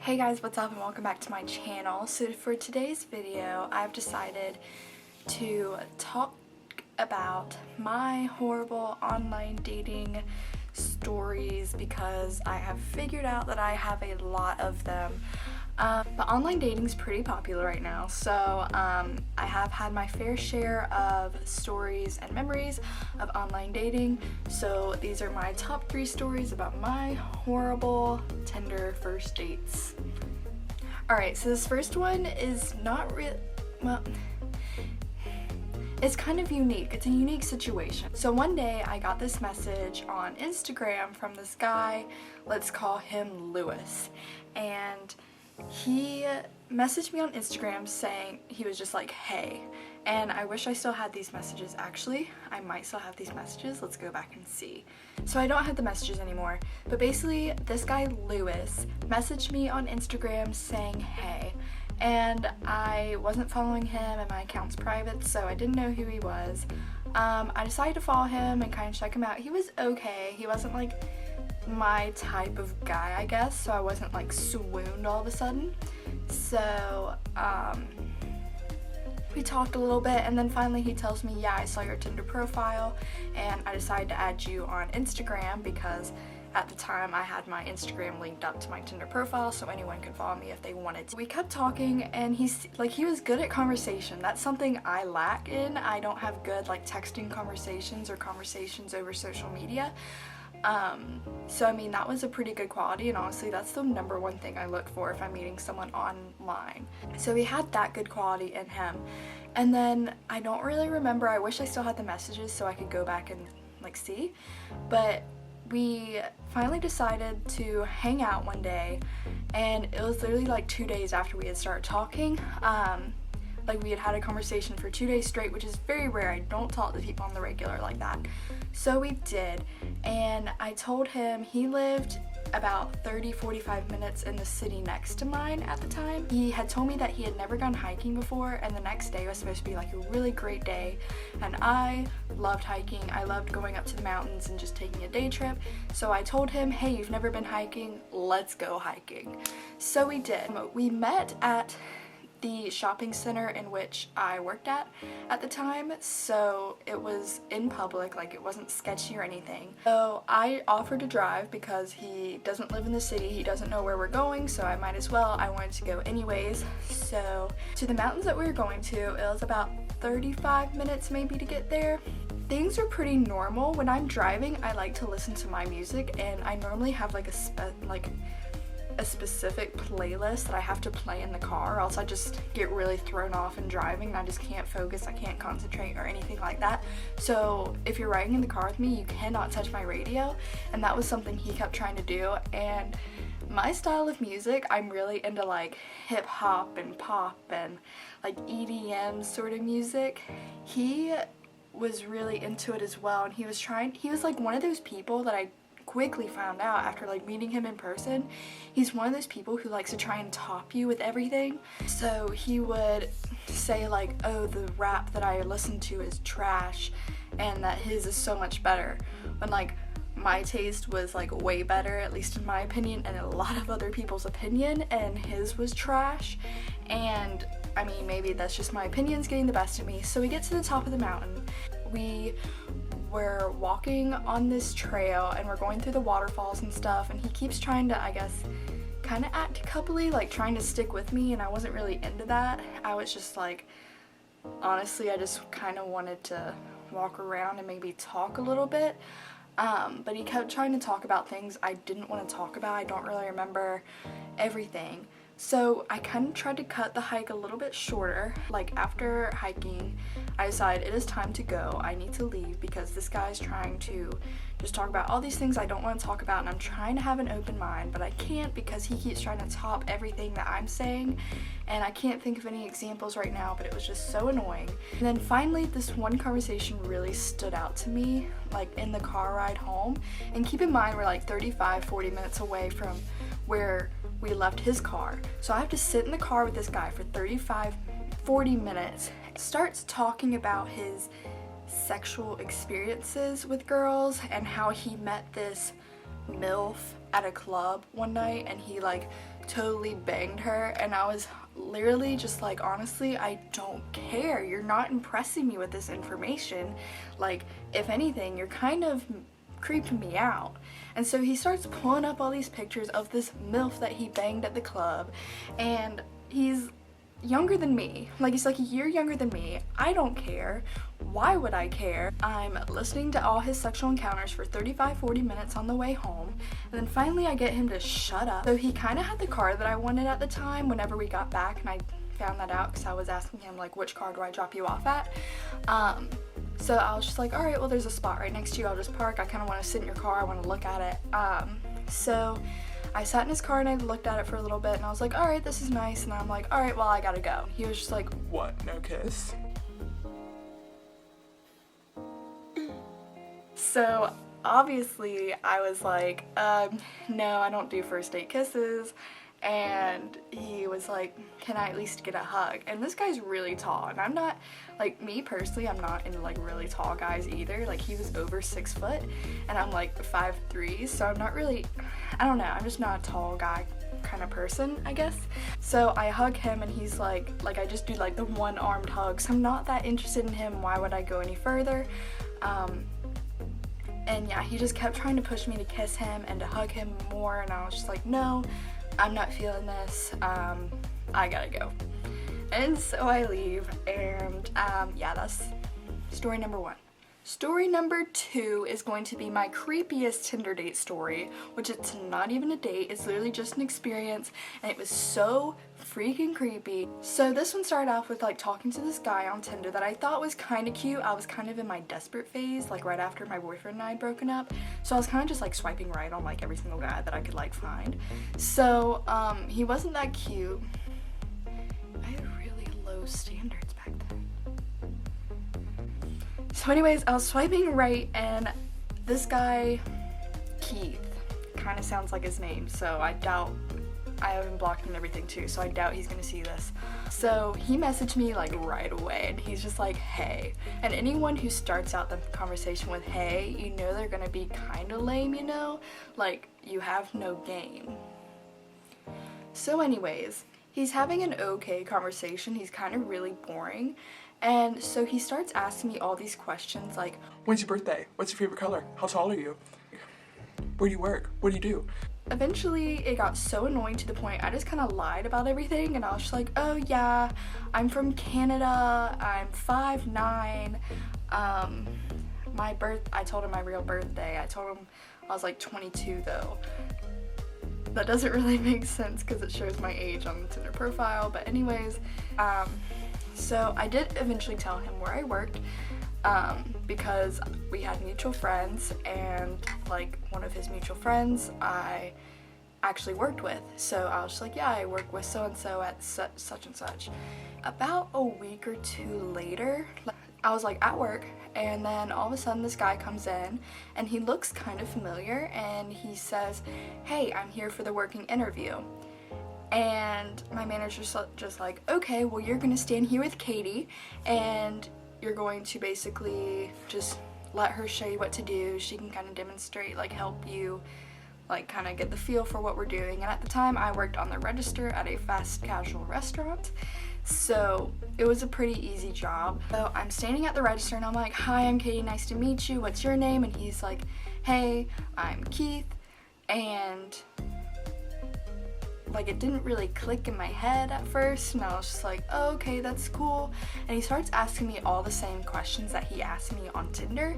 Hey guys, what's up and welcome back to my channel. So for today's video, I've decided to talk about my horrible online dating stories because I have figured out that I have a lot of them. But online dating is pretty popular right now, so I have had my fair share of stories and memories of online dating. So these are my top 3 stories about my horrible Tinder first dates. Alright, so this first one is not real, well, it's kind of unique. It's a unique situation. So one day I got this message on Instagram from this guy, let's call him Lewis, and he messaged me on Instagram saying, he was just like, hey, and I wish I still had these messages. Actually, I might still have these messages. Let's go back and see. So I don't have the messages anymore, but basically this guy Lewis messaged me on Instagram saying, hey, and I wasn't following him and my account's private, so I didn't know who he was. I decided to follow him and kind of check him out. He was okay. He wasn't like my type of guy, I guess, so I wasn't like swooned all of a sudden. So we talked a little bit, and then finally he tells me, yeah, I saw your Tinder profile and I decided to add you on Instagram because at the time I had my Instagram linked up to my Tinder profile so anyone could follow me if they wanted to. We kept talking and he was good at conversation. That's something I lack in. I don't have good like texting conversations or conversations over social media. So I mean, that was a pretty good quality, and honestly that's the number one thing I look for if I'm meeting someone online. So he had that good quality in him, and then I don't really remember, I wish I still had the messages so I could go back and like see, but we finally decided to hang out one day, and it was literally like 2 days after we had started talking. Like we had had a conversation for 2 days straight, which is very rare. I don't talk to people on the regular like that. So we did, and I told him he lived about 30-45 minutes in the city next to mine at the time. He had told me that he had never gone hiking before, and the next day was supposed to be like a really great day, and I loved hiking. I loved going up to the mountains and just taking a day trip. So I told him, hey, you've never been hiking, let's go hiking. So we did. We met at the shopping center in which I worked at the time, so it was in public, like it wasn't sketchy or anything. So I offered to drive because he doesn't live in the city, he doesn't know where we're going, so I might as well. I wanted to go anyways. So to the mountains that we were going to, it was about 35 minutes maybe to get there. Things are pretty normal. When I'm driving, I like to listen to my music, and I normally have like a specific playlist that I have to play in the car, or else I just get really thrown off in driving and I just can't focus, I can't concentrate or anything like that. So if you're riding in the car with me, you cannot touch my radio, and that was something he kept trying to do. And my style of music, I'm really into like hip hop and pop and like EDM sort of music. He was really into it as well, and he was like one of those people that I quickly found out after like meeting him in person. He's one of those people who likes to try and top you with everything. So he would say like, oh, the rap that I listen to is trash and that his is so much better, when like my taste was like way better, at least in my opinion, and a lot of other people's opinion, and his was trash. And I mean, maybe that's just my opinions getting the best of me. So we get to the top of the mountain. We're walking on this trail and we're going through the waterfalls and stuff, and he keeps trying to, I guess, kind of act coupley, like trying to stick with me, and I wasn't really into that. I was just like, honestly, I just kind of wanted to walk around and maybe talk a little bit. But he kept trying to talk about things I didn't want to talk about. I don't really remember everything. So I kind of tried to cut the hike a little bit shorter. Like after hiking, I decided it is time to go. I need to leave because this guy's trying to just talk about all these things I don't want to talk about, and I'm trying to have an open mind, but I can't because he keeps trying to top everything that I'm saying, and I can't think of any examples right now, but it was just so annoying. And then finally, this one conversation really stood out to me, like in the car ride home. And keep in mind, we're like 35-40 minutes away from where we left his car. So I have to sit in the car with this guy for 35-40 minutes. Starts talking about his sexual experiences with girls and how he met this MILF at a club one night, and he like totally banged her, and I was literally just like, honestly, I don't care. You're not impressing me with this information. Like, if anything, you're kind of creeping me out. And so he starts pulling up all these pictures of this MILF that he banged at the club, and he's younger than me. Like, he's like a year younger than me. I don't care. Why would I care? I'm listening to all his sexual encounters for 35-40 minutes on the way home, and then finally I get him to shut up. So he kind of had the car that I wanted at the time whenever we got back, and I found that out because I was asking him, like, which car do I drop you off at? So I was just like, alright, well, there's a spot right next to you, I'll just park. I kind of want to sit in your car, I want to look at it. So I sat in his car and I looked at it for a little bit, and I was like, alright, this is nice. And I'm like, alright, well, I gotta go. He was just like, what, no kiss? So obviously I was like, no, I don't do first date kisses. And he was like, can I at least get a hug? And this guy's really tall, and I'm not, like, me personally, I'm not into like really tall guys either. Like, he was over 6 foot and I'm like 5'3", so I'm not really, I don't know, I'm just not a tall guy kind of person, I guess. So I hug him, and he's like I just do like the one-armed hug, so I'm not that interested in him. Why would I go any further? And yeah, he just kept trying to push me to kiss him and to hug him more, and I was just like, no, I'm not feeling this, I gotta go. And so I leave, and yeah, that's story number 1. Story number 2 is going to be my creepiest Tinder date story, which it's not even a date, it's literally just an experience, and it was so freaking creepy. So this one started off with like talking to this guy on Tinder that I thought was kind of cute. I was kind of in my desperate phase, like right after my boyfriend and I had broken up, so I was kind of just like swiping right on like every single guy that I could like find. So he wasn't that cute. I had really low standards back then. So anyways, I was swiping right, and this guy, Keith, kind of sounds like his name, so I have him blocked and everything too, so I doubt he's gonna see this. So he messaged me like right away, and he's just like, hey. And anyone who starts out the conversation with hey, you know they're gonna be kind of lame, you know? Like, you have no game. So anyways, he's having an okay conversation, he's kind of really boring. And so he starts asking me all these questions like, when's your birthday? What's your favorite color? How tall are you? Where do you work? What do you do? Eventually it got so annoying to the point I just kind of lied about everything, and I was just like, oh yeah, I'm from Canada, I'm 5'9", I told him my real birthday. I told him I was like 22 though. That doesn't really make sense because it shows my age on the Tinder profile, but anyways, so I did eventually tell him where I worked, because we had mutual friends, and like one of his mutual friends I actually worked with. So I was just like, yeah, I work with so-and-so at such and such. About a week or 2 later, I was like at work, and then all of a sudden this guy comes in, and he looks kind of familiar, and he says, hey, I'm here for the working interview. And my manager's just like, okay, well, you're gonna stand here with Katie, and you're going to basically just let her show you what to do. She can kind of demonstrate, like help you, like kind of get the feel for what we're doing. And at the time I worked on the register at a fast casual restaurant, so it was a pretty easy job. So I'm standing at the register, and I'm like, hi, I'm Katie, nice to meet you, what's your name? And he's like, hey, I'm Keith. And like, it didn't really click in my head at first, and I was just like, oh, okay, that's cool. And he starts asking me all the same questions that he asked me on Tinder,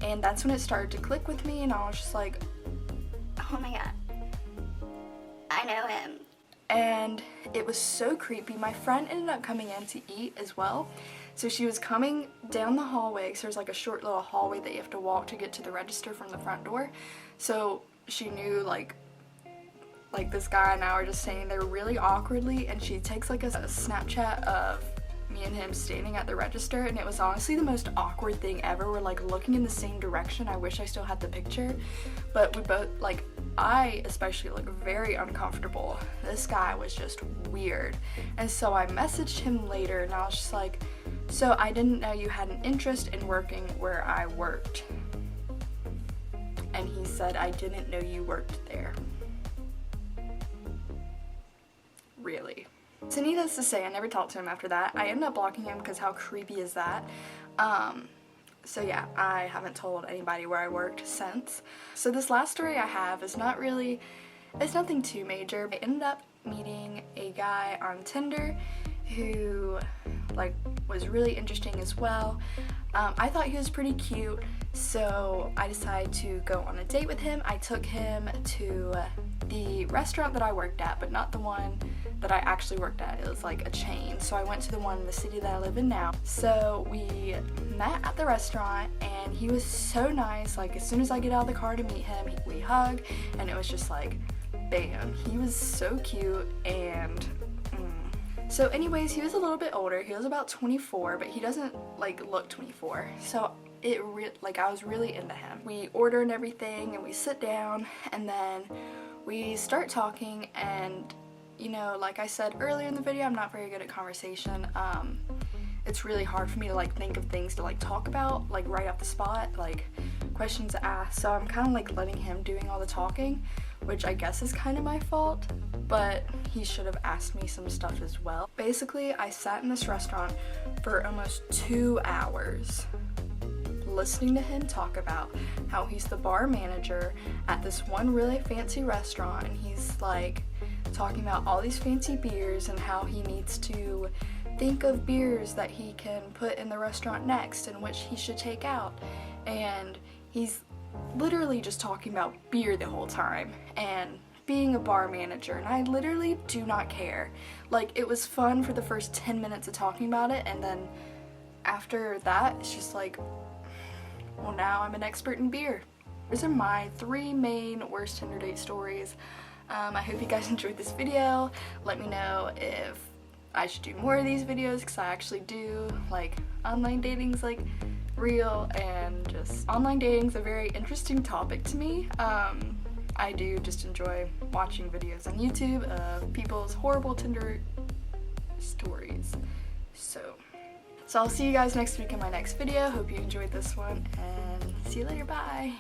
and that's when it started to click with me, and I was just like, oh my god, I know him. And it was so creepy. My friend ended up coming in to eat as well, so she was coming down the hallway, because there's like a short little hallway that you have to walk to get to the register from the front door. So she knew like this guy and I were just standing there really awkwardly, and she takes like a Snapchat of me and him standing at the register, and it was honestly the most awkward thing ever. We're like looking in the same direction. I wish I still had the picture, but we both, like, I especially looked very uncomfortable. This guy was just weird. And so I messaged him later, and I was just like, so I didn't know you had an interest in working where I worked. And he said, I didn't know you worked there. really. So needless to say, I never talked to him after that. I ended up blocking him because how creepy is that? So yeah, I haven't told anybody where I worked since. So this last story I have is not really, it's nothing too major. I ended up meeting a guy on Tinder who like was really interesting as well. I thought he was pretty cute, so I decided to go on a date with him. I took him to the restaurant that I worked at, but not the one that I actually worked at. It was like a chain, so I went to the one in the city that I live in now. So we met at the restaurant and he was so nice. Like as soon as I get out of the car to meet him, we hug, and it was just like bam. He was so cute. And so anyways, he was a little bit older. He was about 24, but he doesn't like look 24. So I was really into him. We order and everything and we sit down and then we start talking, and you know, like I said earlier in the video, I'm not very good at conversation. It's really hard for me to like think of things to like talk about like right off the spot, like questions asked. So I'm kind of like letting him doing all the talking, which I guess is kind of my fault, but he should have asked me some stuff as well. Basically, I sat in this restaurant for almost 2 hours listening to him talk about how he's the bar manager at this one really fancy restaurant, and he's like talking about all these fancy beers and how he needs to think of beers that he can put in the restaurant next and which he should take out. And he's literally just talking about beer the whole time and being a bar manager, and I literally do not care. Like, it was fun for the first 10 minutes of talking about it, and then after that it's just like, well, now I'm an expert in beer. These are my 3 main worst Tinder date stories. I hope you guys enjoyed this video. Let me know if I should do more of these videos, because I actually do like online dating's like real, and just online dating's a very interesting topic to me. I do just enjoy watching videos on YouTube of people's horrible Tinder stories. So I'll see you guys next week in my next video. Hope you enjoyed this one, and see you later. Bye.